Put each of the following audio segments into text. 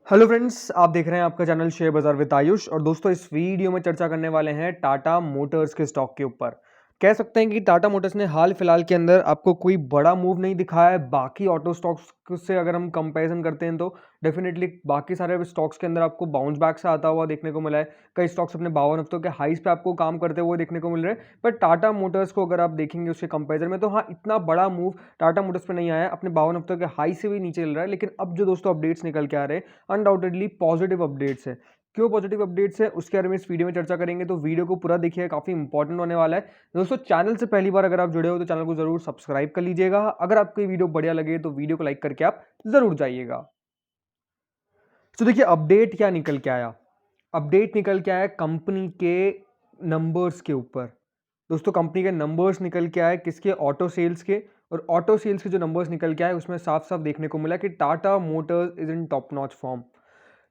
Hello friends, आप देख रहे हैं आपका चैनल शेयर बाजार विद आयुष। और दोस्तों, इस वीडियो में चर्चा करने वाले हैं टाटा मोटर्स के स्टॉक के ऊपर। कह सकते हैं कि टाटा मोटर्स ने हाल फिलहाल के अंदर आपको कोई बड़ा मूव नहीं दिखाया है बाकी ऑटो स्टॉक्स से। अगर हम कंपैरिजन करते हैं तो डेफिनेटली बाकी सारे स्टॉक्स के अंदर आपको बाउंस बैक से आता हुआ देखने को मिला है। कई स्टॉक्स अपने 52 हफ्तों के हाइस पे आपको काम करते हुए देखने को मिल रहे हैं। बट टाटा मोटर्स को अगर आप देखेंगे उसके कंपेरिजन में, तो हाँ, इतना बड़ा मूव टाटा मोटर्स पे नहीं आया है। अपने 52 हफ्तों के हाई से भी नीचे चल रहा है। लेकिन अब जो दोस्तों अपडेट्स निकल के आ रहे हैं, अनडाउटेडली पॉजिटिव अपडेट्स है। क्यों पॉजिटिव अपडेट्स है उसके बारे में इस वीडियो में चर्चा करेंगे, तो वीडियो को पूरा देखिए, काफी इंपॉर्टेंट होने वाला है। दोस्तों, चैनल से पहली बार अगर आप जुड़े हो तो चैनल को जरूर सब्सक्राइब कर लीजिएगा। अगर आपको ये वीडियो बढ़िया लगे तो वीडियो को लाइक करके आप जरूर जाइएगा। तो देखिए, अपडेट क्या निकल के आया। अपडेट निकल के आया कंपनी के नंबर्स के ऊपर। दोस्तों, कंपनी के नंबर्स निकल के आए किसके? ऑटो सेल्स के। और ऑटो सेल्स के जो नंबर्स निकल के आए उसमें साफ साफ देखने को मिला कि Tata Motors is in top notch form.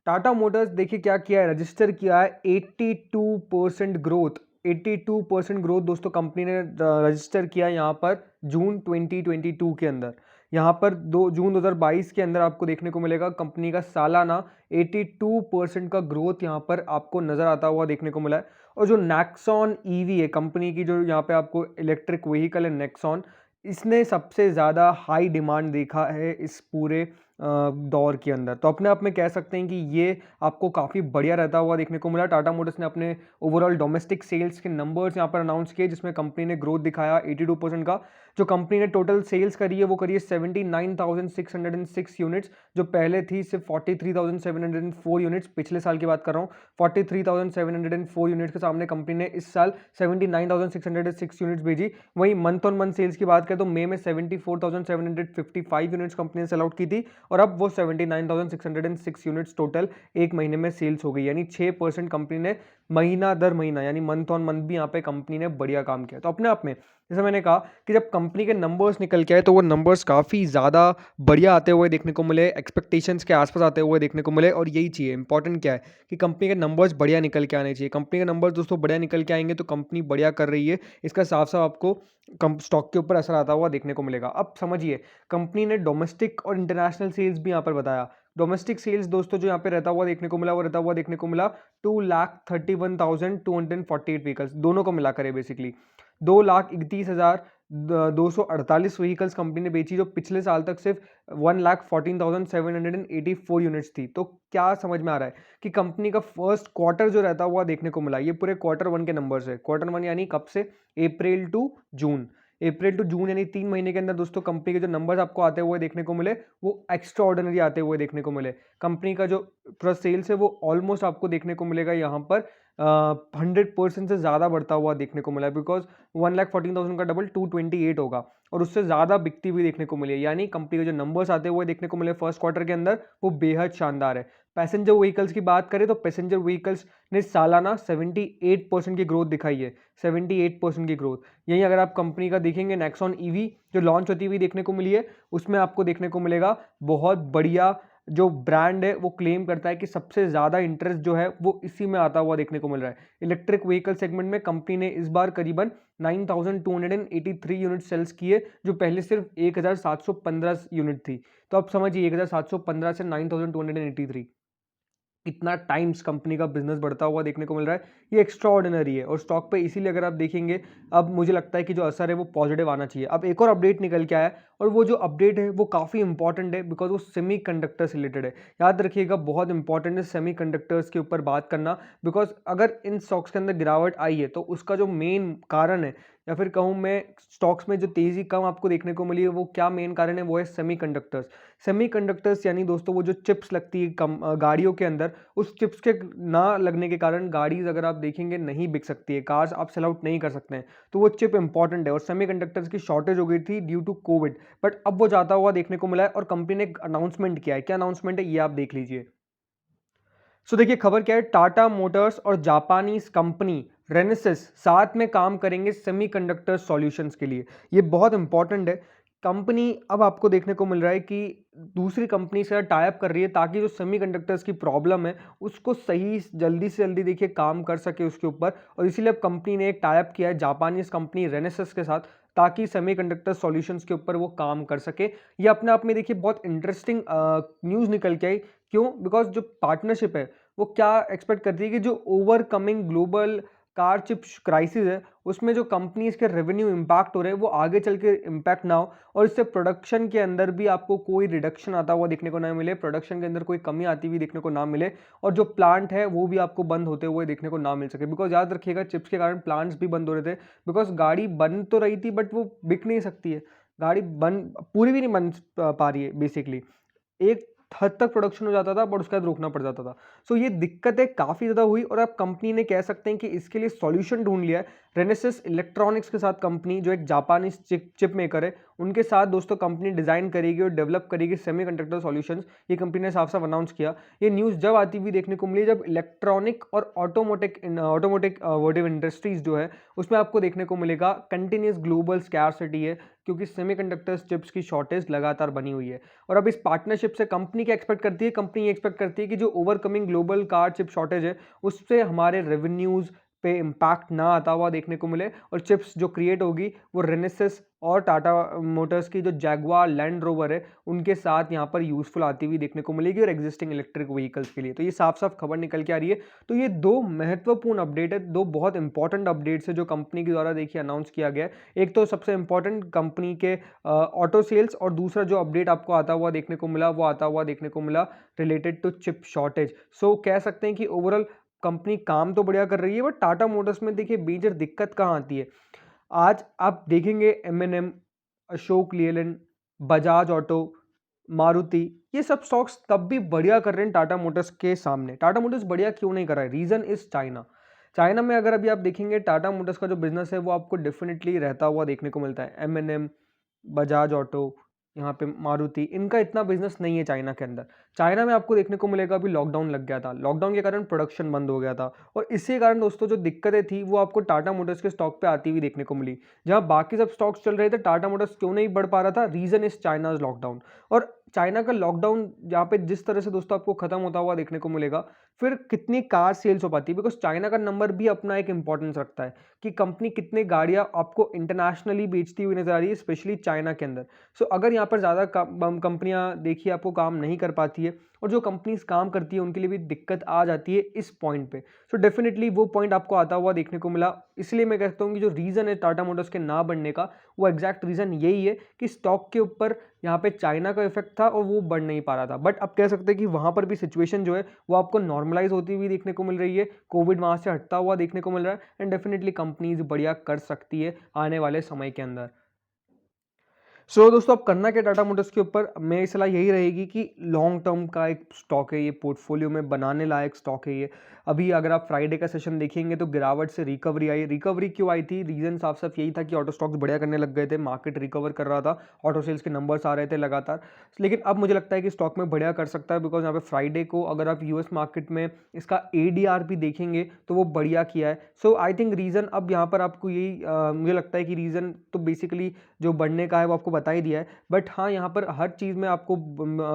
Tata Motors देखिए क्या किया है, रजिस्टर किया है 82% ग्रोथ। 82% ग्रोथ दोस्तों कंपनी ने रजिस्टर किया यहाँ पर जून 2022 के अंदर। यहाँ पर जून 2022 के अंदर आपको देखने को मिलेगा कंपनी का सालाना 82% का ग्रोथ यहाँ पर आपको नजर आता हुआ देखने को मिला है। और जो नेक्सॉन ईवी है कंपनी की, जो यहाँ पे आपको इलेक्ट्रिक व्हीकल है नेक्सॉन, इसने सबसे ज़्यादा हाई डिमांड देखा है इस पूरे दौर के अंदर। तो अपने आप में कह सकते हैं कि ये आपको काफ़ी बढ़िया रहता हुआ देखने को मिला। टाटा मोटर्स ने अपने ओवरऑल डोमेस्टिक सेल्स के नंबर्स यहाँ पर अनाउंस किए, जिसमें कंपनी ने ग्रोथ दिखाया 82% का। जो कंपनी ने टोटल सेल्स करी है वो करी है 79,606 यूनिट्स, जो पहले थी सिर्फ 43,704 यूनिट्स। पिछले साल की बात कर रहा हूँ। 43,704 यूनिट्स के सामने कंपनी ने इस साल 79,606 यूनिट्स भेजी। वहीं मंथ ऑन मंथ सेल्स की बात करें तो मई में 74,755 यूनिट्स कंपनी ने सेल आउट की थी। और अब वो 79,606 यूनिट्स टोटल एक महीने में सेल्स हो गई। यानी 6% कंपनी ने महीना दर महीना, यानी मंथ ऑन मंथ भी यहाँ पे कंपनी ने बढ़िया काम किया। तो अपने आप में जैसे मैंने कहा कि जब कंपनी के नंबर्स निकल के आए तो वो नंबर्स काफ़ी ज़्यादा बढ़िया आते हुए देखने को मिले, एक्सपेक्टेशंस के आसपास आते हुए देखने को मिले। और यही चाहिए, इंपॉर्टेंट क्या है कि कंपनी के नंबर्स बढ़िया निकल के आने चाहिए। कंपनी के नंबर्स दोस्तों बढ़िया निकल के आएंगे तो कंपनी बढ़िया कर रही है, इसका साफ साफ आपको स्टॉक के ऊपर असर आता हुआ देखने को मिलेगा। अब समझिए, कंपनी ने डोमेस्टिक और इंटरनेशनल सेल्स भी यहाँ पर बताया। डोमेस्टिक सेल्स दोस्तों जो यहाँ पे रहता हुआ देखने को मिला, वो रहता हुआ देखने को मिला 2,31,248 व्हीकल्स, दोनों को मिलाकर है बेसिकली 2,31,248 व्हीकल्स कंपनी ने बेची, जो पिछले साल तक सिर्फ 1,14,784 यूनिट्स थी। तो क्या समझ में आ रहा है कि कंपनी का फर्स्ट क्वार्टर जो रहता हुआ देखने को मिला, ये पूरे क्वार्टर वन के नंबर्स है। क्वार्टर वन यानी कब से? अप्रैल to June. April to June यानी 3 महीने के अंदर दोस्तों कंपनी के जो नंबर्स आपको आते हुए देखने को मिले वो एक्स्ट्रा ऑर्डिनरी आते हुए देखने को मिले। कंपनी का जो पूरा सेल्स है वो ऑलमोस्ट आपको देखने को मिलेगा यहाँ पर 100% से ज़्यादा बढ़ता हुआ देखने को मिला, बिकॉज 1,14,000 का डबल 228 होगा और उससे ज़्यादा बिकती हुई देखने को मिली। यानी कंपनी के जो नंबर्स आते हुए देखने को मिले फर्स्ट क्वार्टर के अंदर वो बेहद शानदार है। पैसेंजर व्हीकल्स की बात करें तो पैसेंजर व्हीकल्स ने सालाना 78% की ग्रोथ दिखाई है। 78% की ग्रोथ। यहीं अगर आप कंपनी का देखेंगे नेक्सॉन ईवी जो लॉन्च होती हुई देखने को मिली है, उसमें आपको देखने को मिलेगा बहुत बढ़िया। जो ब्रांड है वो क्लेम करता है कि सबसे ज़्यादा इंटरेस्ट जो है वो इसी में आता हुआ देखने को मिल रहा है। इलेक्ट्रिक व्हीकल सेगमेंट में कंपनी ने इस बार करीबन 9,283 यूनिट सेल्स किए, जो पहले सिर्फ 1,715 यूनिट थी। तो अब समझिए 1,715 से 9,283 कितना टाइम्स कंपनी का बिजनेस बढ़ता हुआ देखने को मिल रहा है। ये एक्स्ट्रा ऑर्डिनरी है और स्टॉक पे इसीलिए अगर आप देखेंगे, अब मुझे लगता है कि जो असर है वो पॉजिटिव आना चाहिए। अब एक और अपडेट निकल के आया है और वो जो अपडेट है वो काफ़ी इंपॉर्टेंट है, बिकॉज वो सेमी कंडक्टर से रिलेटेड है। याद रखिएगा, बहुत इंपॉर्टेंट है सेमी कंडक्टर्स के ऊपर बात करना, बिकॉज अगर इन स्टॉक्स के अंदर गिरावट आई है तो उसका जो मेन कारण है, या फिर कहूँ मैं स्टॉक्स में जो तेज़ी कम आपको देखने को मिली है, वो क्या मेन कारण है? वो है सेमी कंडक्टर्स। सेमी कंडक्टर्स यानी दोस्तों वो जो चिप्स लगती है गाड़ियों के अंदर, उस चिप्स के ना लगने के कारण गाड़ीज अगर आप देखेंगे नहीं बिक सकती है, कार्स आप सेल आउट नहीं कर सकते हैं। तो वो चिप इंपॉर्टेंट है और सेमीकंडक्टर्स की शॉर्टेज हो गई थी ड्यू टू कोविड। बट अब वो जाता हुआ देखने को मिला है और कंपनी ने एक अनाउंसमेंट किया है। क्या अनाउंसमेंट है ये आप देख लीजिए। सो देखिए, खबर क्या है, टाटा मोटर्स और जापानीज कंपनी रेनेसिस साथ में काम करेंगे सेमीकंडक्टर सॉल्यूशंस के लिए। ये बहुत इंपॉर्टेंट है। कंपनी अब आपको देखने को मिल रहा है कि दूसरी कंपनी से टाई अप कर रही है ताकि जो सेमीकंडक्टर्स की प्रॉब्लम है उसको सही जल्दी से जल्दी देखिए काम कर सके उसके ऊपर। और इसीलिए अब कंपनी ने एक टाई अप किया है जापानीज कंपनी रेनेसिस के साथ, ताकि सेमीकंडक्टर सॉल्यूशंस के ऊपर वो काम कर सके। ये अपने आप में देखिए बहुत इंटरेस्टिंग न्यूज़ निकल के आई। क्यों? बिकॉज़ जो पार्टनरशिप है वो क्या एक्सपेक्ट करती है कि जो overcoming global car chip crisis है, उसमें जो कंपनीज़ के रेवेन्यू इम्पैक्ट हो रहे हैं वो आगे चल के इम्पैक्ट ना हो और इससे प्रोडक्शन के अंदर भी आपको कोई रिडक्शन आता हुआ देखने को ना मिले, प्रोडक्शन के अंदर कोई कमी आती हुई देखने को ना मिले और जो प्लांट है वो भी आपको बंद होते हुए देखने को ना मिल सके। बिकॉज़ याद रखिएगा चिप्स के कारण प्लांट्स भी बंद हो रहे थे, बिकॉज़ गाड़ी बन तो रही थी बट वो बिक नहीं सकती है। गाड़ी बन पूरी भी नहीं बन पा रही है बेसिकली। एक हद तक प्रोडक्शन हो जाता था बट उसके बाद रोकना पड़ जाता था। सो ये दिक्कतें काफ़ी ज़्यादा हुई और अब कंपनी ने कह सकते हैं कि इसके लिए सॉल्यूशन ढूंढ लिया है। रेनेसिस इलेक्ट्रॉनिक्स के साथ कंपनी जो एक जापानीज चिप मेकर है, उनके साथ दोस्तों कंपनी डिज़ाइन करेगी और डेवलप करेगी सेमीकंडक्टर सॉल्यूशंस। ये कंपनी ने साफ साफ अनाउंस किया। ये न्यूज़ जब आती हुई देखने को मिली जब इलेक्ट्रॉनिक और ऑटोमोटिव इंडस्ट्रीज जो है उसमें आपको देखने को मिलेगा कंटिन्यूस ग्लोबल स्कैरसिटी है, क्योंकि सेमीकंडक्टर्स चिप्स की शॉर्टेज लगातार बनी हुई है। और अब इस पार्टनरशिप से कंपनी क्या एक्सपेक्ट करती है? कंपनी ये एक्सपेक्ट करती है कि जो overcoming global car chip shortage है उससे हमारे रेवेन्यूज पे इम्पैक्ट ना आता हुआ देखने को मिले और चिप्स जो क्रिएट होगी वो रेनेसिस और टाटा मोटर्स की जो जैगवार लैंड रोवर है उनके साथ यहाँ पर यूजफुल आती हुई देखने को मिलेगी और एग्जिस्टिंग इलेक्ट्रिक व्हीकल्स के लिए। तो ये साफ साफ खबर निकल के आ रही है। तो ये दो महत्वपूर्ण अपडेट है, दो बहुत इंपॉर्टेंट अपडेट्स है जो कंपनी के द्वारा देखिए अनाउंस किया गया है। एक तो सबसे इंपॉर्टेंट कंपनी के ऑटो सेल्स और दूसरा जो अपडेट आपको आता हुआ देखने को मिला वो आता हुआ देखने को मिला रिलेटेड टू चिप शॉर्टेज। सो कह सकते हैं कि ओवरऑल कंपनी काम तो बढ़िया कर रही है बट टाटा मोटर्स में देखिए मेजर दिक्कत कहाँ आती है। आज आप देखेंगे एम अशोक लेलैंड, बजाज ऑटो, मारुति, ये सब स्टॉक्स तब भी बढ़िया कर रहे हैं टाटा मोटर्स के सामने। टाटा मोटर्स बढ़िया क्यों नहीं कर रहा है? Reason is China. चाइना में अगर अभी आप देखेंगे टाटा मोटर्स का जो बिजनेस है वो आपको डेफिनेटली रहता हुआ देखने को मिलता है। एम बजाज ऑटो, यहाँ पे मारुति, इनका इतना बिजनेस नहीं है चाइना के अंदर। चाइना में आपको देखने को मिलेगा अभी लॉकडाउन लग गया था, लॉकडाउन के कारण प्रोडक्शन बंद हो गया था और इसी कारण दोस्तों जो दिक्कतें थी वो आपको टाटा मोटर्स के स्टॉक पे आती हुई देखने को मिली। जहाँ बाकी सब स्टॉक्स चल रहे थे टाटा मोटर्स क्यों नहीं बढ़ पा रहा था? Reason is China's lockdown. और चाइना का लॉकडाउन यहाँ पे जिस तरह से दोस्तों आपको खत्म होता हुआ देखने को मिलेगा, फिर कितनी कार सेल्स हो पाती है, बिकॉज चाइना का नंबर भी अपना एक इंपॉर्टेंस रखता है कि कंपनी कितने गाड़ियां आपको इंटरनेशनली बेचती हुई नजर आ रही है, स्पेशली चाइना के अंदर। सो अगर यहाँ पर ज़्यादा कंपनियां देखिए आपको काम नहीं कर पाती है और जो कंपनीज काम करती है उनके लिए भी दिक्कत आ जाती है इस पॉइंट पे। सो डेफिनेटली वो पॉइंट आपको आता हुआ देखने को मिला। इसलिए मैं कहता हूँ कि जो रीज़न है टाटा मोटर्स के ना बढ़ने का वो एग्जैक्ट रीज़न यही है कि स्टॉक के ऊपर यहाँ पे चाइना का इफेक्ट था और वो बढ़ नहीं पा रहा था। बट अब कह सकते हैं कि वहाँ पर भी सिचुएशन जो है वो आपको नॉर्मलाइज होती हुई देखने को मिल रही है, कोविड वहाँ से हटता हुआ देखने को मिल रहा है एंड डेफिनेटली कंपनीज बढ़िया कर सकती है आने वाले समय के अंदर। सो दोस्तों अब करना क्या टाटा मोटर्स के ऊपर? मेरी सलाह यही रहेगी कि लॉन्ग टर्म का एक स्टॉक है ये, पोर्टफोलियो में बनाने लायक स्टॉक है ये। अभी अगर आप फ्राइडे का सेशन देखेंगे तो गिरावट से रिकवरी आई। रिकवरी क्यों आई थी? रीजन साफ साफ यही था कि ऑटो स्टॉक्स बढ़िया करने लग गए थे, मार्केट रिकवर कर रहा था, ऑटो सेल्स के नंबर्स आ रहे थे लगातार। लेकिन अब मुझे लगता है कि स्टॉक में बढ़िया कर सकता है, बिकॉज यहाँ पे फ्राइडे को अगर आप यूएस मार्केट में इसका एडीआर भी देखेंगे तो वो बढ़िया किया है। सो आई थिंक रीजन अब यहाँ पर आपको यही मुझे लगता है कि रीजन तो बेसिकली जो बढ़ने का है वो आपको बता ही दिया है। बट हाँ, यहाँ पर हर चीज़ में आपको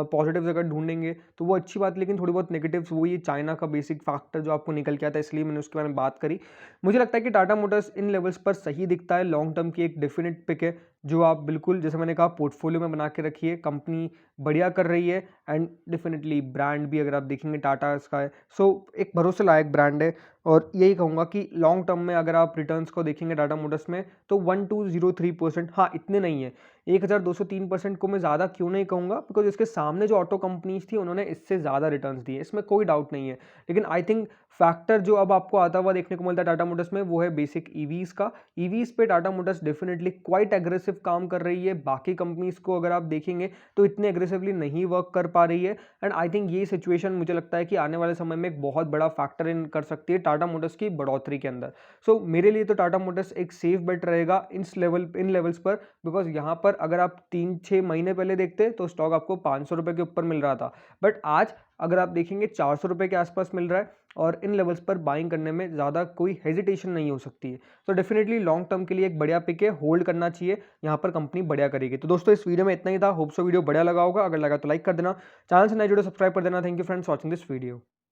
पॉजिटिव्स अगर ढूंढेंगे तो वो अच्छी बात, लेकिन थोड़ी बहुत नेगेटिव्स वो ये चाइना का बेसिक फैक्टर जो आपको निकल के आता है, इसलिए मैंने उसके बारे में बात करी। मुझे लगता है कि टाटा मोटर्स इन लेवल्स पर सही दिखता है, लॉन्ग टर्म की एक डेफिनेट पिक है जो आप बिल्कुल जैसे मैंने कहा पोर्टफोलियो में बना के रखिए। कंपनी बढ़िया कर रही है एंड डेफिनेटली ब्रांड भी अगर आप देखेंगे टाटा इसका है, सो एक भरोसे लायक ब्रांड है। और यही कहूँगा कि लॉन्ग टर्म में अगर आप रिटर्न्स को देखेंगे टाटा मोटर्स में तो 1203%, हाँ इतने नहीं है, 1203% को मैं ज़्यादा क्यों नहीं कहूँगा, बिकॉज इसके सामने जो ऑटो कंपनीज थी उन्होंने इससे ज़्यादा रिटर्न्स दिए, इसमें कोई डाउट नहीं है। लेकिन आई थिंक फैक्टर जो अब आपको आता हुआ देखने को मिलता है टाटा मोटर्स में वो है बेसिक ईवीज का। ईवीज पे Tata Motors definitely quite aggressive काम कर रही है। बाकी कंपनीज को अगर आप देखेंगे तो इतने एग्रेसिवली नहीं वर्क कर पा रही है एंड आई थिंक ये सिचुएशन मुझे लगता है कि आने वाले समय में एक बहुत बड़ा फैक्टर इन कर सकती है टाटा मोटर्स की बढ़ोतरी के अंदर। सो मेरे लिए तो टाटा मोटर्स एक सेफ बेट रहेगा इन लेवल्स पर, बिकॉज यहाँ पर अगर आप 3-6 महीने पहले देखते तो स्टॉक आपको 500 रुपये के ऊपर मिल रहा था, बट आज अगर आप देखेंगे 400 रुपये के आसपास मिल रहा है और इन लेवल्स पर बाइंग करने में ज़्यादा कोई हेजिटेशन नहीं हो सकती है। तो डेफिनेटली लॉन्ग टर्म के लिए एक बढ़िया पिक है, होल्ड करना चाहिए, यहाँ पर कंपनी बढ़िया करेगी। तो दोस्तों इस वीडियो में इतना ही था, होप सो वीडियो बढ़िया लगा होगा, अगर लगा तो लाइक कर देना, चैनल से नए जुड़े सब्सक्राइब कर देना। Thank you friends watching this video.